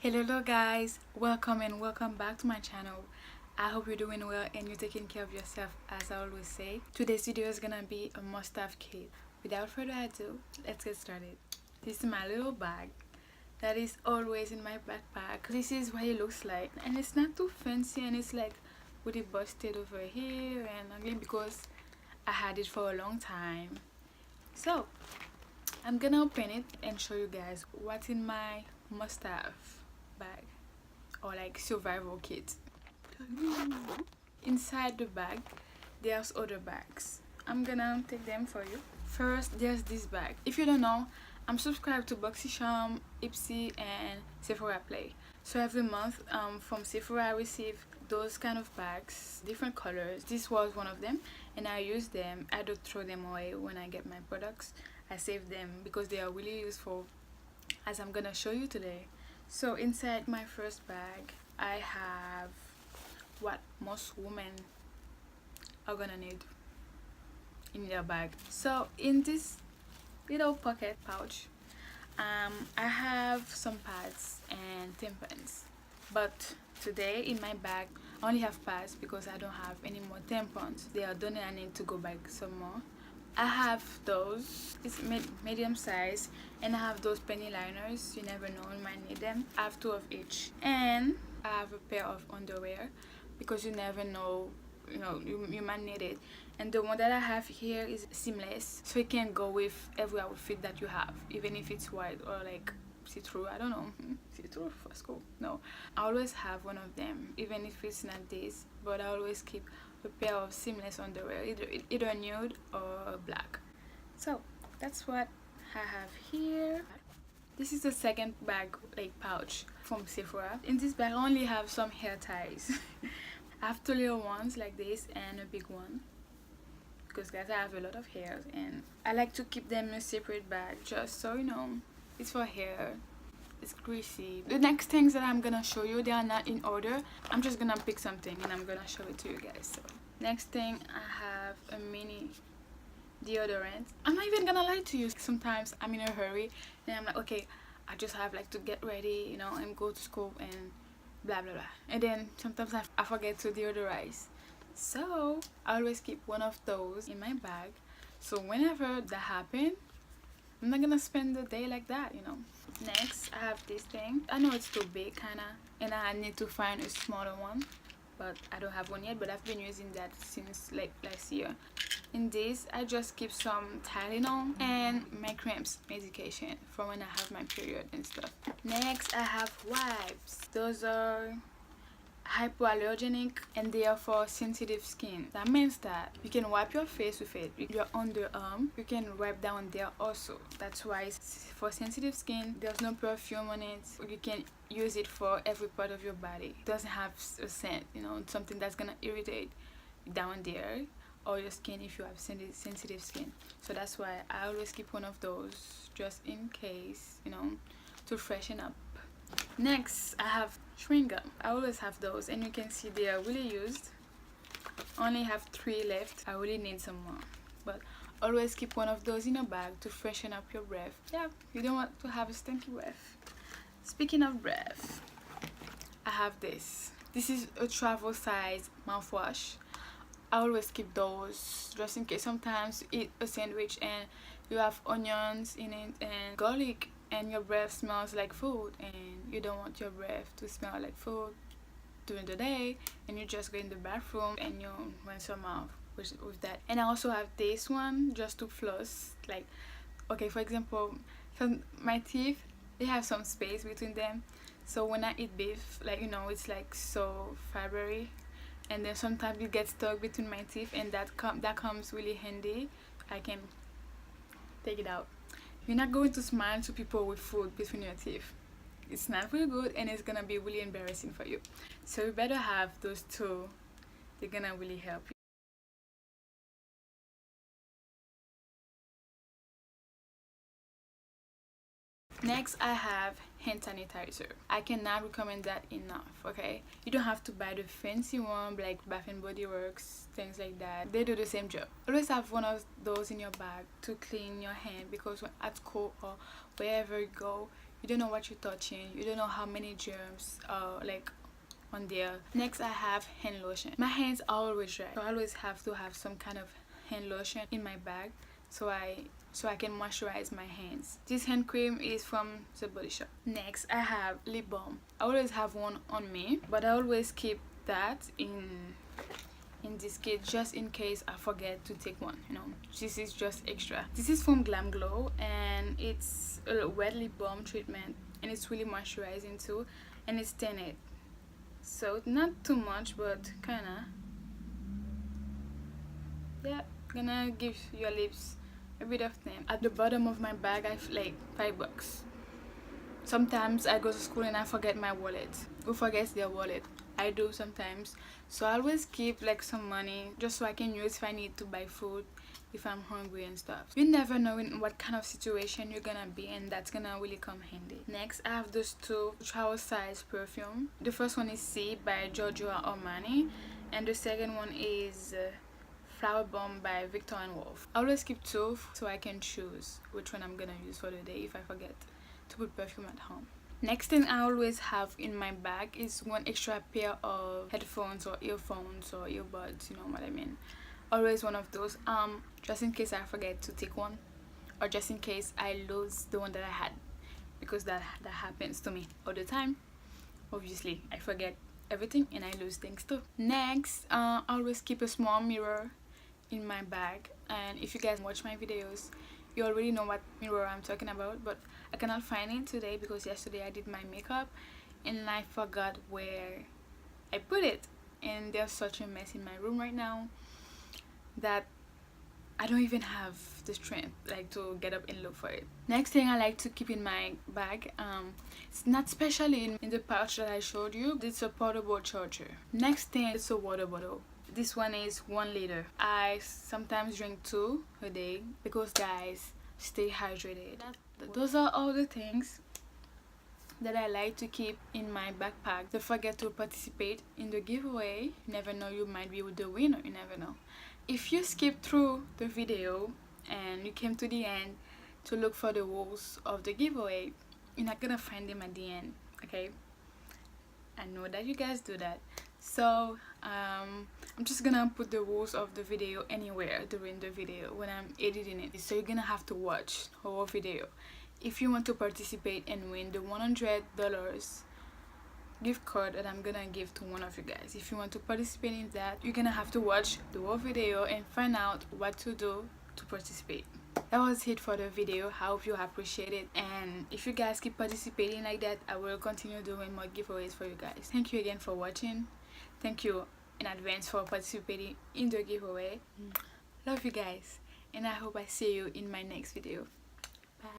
Hello guys, welcome and welcome back to my channel. I hope you're doing well and you're taking care of yourself as I always say. Today's video is gonna be a must-have kit. Without further ado, let's get started. This is my little bag that is always in my backpack. This is what it looks like, and it's not too fancy, and it's like really busted over here and ugly because I had it for a long time. So I'm gonna open it and show you guys what's in my must-have bag or like survival kit. Inside the bag there's other bags. I'm gonna take them for you. First, there's this bag. If you don't know, I'm subscribed to BoxyCharm, Ipsy and Sephora Play. So every month from Sephora I receive those kind of bags, different colors. This was one of them and I use them. I don't throw them away when I get my products. I save them because they are really useful, as I'm gonna show you today. So inside my first bag I have what most women are gonna need in their bag. So in this little pocket pouch I have some pads and tampons, but today in my bag I only have pads because I don't have any more tampons. They are done and I need to go back some more. I have those, it's medium size, and I have those penny liners. You never know, you might need them. I have two of each, and I have a pair of underwear because you never know, you might need it. And the one that I have here is seamless, so it can go with every outfit that you have, even if it's white or like see-through. I don't know, see-through for school. No, I always have one of them, even if it's not this, but I always keep a pair of seamless underwear, either nude or black. So that's what I have here. This is the second bag, like pouch from Sephora. In this bag I only have some hair ties. I have two little ones like this and a big one because guys, I have a lot of hair and I like to keep them in a separate bag just so it's for hair. It's greasy. The next things that I'm gonna show you, they are not in order. I'm just gonna pick something and I'm gonna show it to you guys. So next thing, I have a mini deodorant. I'm not even gonna lie to you, sometimes I'm in a hurry and I'm like, okay, I just have like to get ready, and go to school and blah blah blah, and then sometimes I forget to deodorize. So I always keep one of those in my bag, so whenever that happens I'm not gonna spend the day like that. Next, I have this thing. I know it's too big kinda and I need to find a smaller one, but I don't have one yet, but I've been using that since like last year. In this I just keep some Tylenol and my cramps medication for when I have my period and stuff. Next, I have wipes. Those are hypoallergenic and they are for sensitive skin. That means that you can wipe your face with it, your underarm, you can wipe down there also. That's why it's for sensitive skin. There's no perfume on it. You can use it for every part of your body. It doesn't have a scent, something that's gonna irritate down there or your skin if you have sensitive skin. So that's why I always keep one of those just in case, to freshen up. Next, I have chewing gum. I always have those and you can see they are really used. Only have 3 left. I really need some more, but always keep one of those in a bag to freshen up your breath. Yeah, you don't want to have a stinky breath. Speaking of breath, I have this. This is a travel size mouthwash. I always keep those just in case sometimes you eat a sandwich and you have onions in it and garlic and your breath smells like food and you don't want your breath to smell like food during the day, and you just go in the bathroom and you rinse your mouth with that. And I also have this one just to floss, like, okay, for example, my teeth, they have some space between them, so when I eat beef, like, it's like so fibery and then sometimes it gets stuck between my teeth, and that comes really handy. I can take it out. You're not going to smile to people with food between your teeth. It's not really good and it's gonna be really embarrassing for you. So you better have those two. They're gonna really help you. Next, I have hand sanitizer. I cannot recommend that enough, okay? You don't have to buy the fancy one like Bath and Body Works, things like that. They do the same job. Always have one of those in your bag to clean your hand, because at school or wherever you go, You don't know what you're touching. You don't know how many germs are like on there. Next, I have hand lotion. My hands are always dry, so I always have to have some kind of hand lotion in my bag so I can moisturize my hands. This hand cream is from the Body Shop. Next, I have lip balm. I always have one on me, but I always keep that in this kit just in case I forget to take one. You know, this is just extra. This is from Glam Glow, and it's a wet lip balm treatment, and it's really moisturizing too, and it's tinted, so not too much, but kinda, yeah, gonna give your lips a bit of tint. At the bottom of my bag I have like $5. Sometimes I go to school and I forget my wallet. Who forgets their wallet? I do sometimes, so I always keep like some money just so I can use if I need to buy food, if I'm hungry and stuff. You never know in what kind of situation you're gonna be, and that's gonna really come handy. Next, I have those two travel size perfume. The first one is C by Giorgio Armani, and the second one is Flower Bomb by Victor & Wolf. I always keep two so I can choose which one I'm gonna use for the day if I forget to put perfume at home. Next thing I always have in my bag is one extra pair of headphones or earphones or earbuds, you know what I mean. Always one of those, just in case I forget to take one, or just in case I lose the one that I had, because that happens to me all the time. Obviously I forget everything and I lose things too. Next, I always keep a small mirror in my bag, and if you guys watch my videos you already know what mirror I'm talking about, but I cannot find it today because yesterday I did my makeup and I forgot where I put it, and there's such a mess in my room right now that I don't even have the strength like to get up and look for it. Next thing I like to keep in my bag, it's not especially in the pouch that I showed you, it's a portable charger. Next thing, it's a water bottle. This one is 1 liter. I sometimes drink 2 a day because, guys, stay hydrated. Those are all the things that I like to keep in my backpack. Don't forget to participate in the giveaway. You never know, you might be the winner. You never know. If you skip through the video and you came to the end to look for the rules of the giveaway, you're not gonna find them at the end, okay? I know that you guys do that, so I'm just gonna put the rules of the video anywhere during the video when I'm editing it, so you're gonna have to watch the whole video if you want to participate and win the $100 gift card that I'm gonna give to one of you guys. If you want to participate in that, you're gonna have to watch the whole video and find out what to do to participate. That was it for the video. I hope you appreciate it, and if you guys keep participating like that, I will continue doing more giveaways for you guys. Thank you again for watching. Thank you in advance for participating in the giveaway. Love you guys, and I hope I see you in my next video.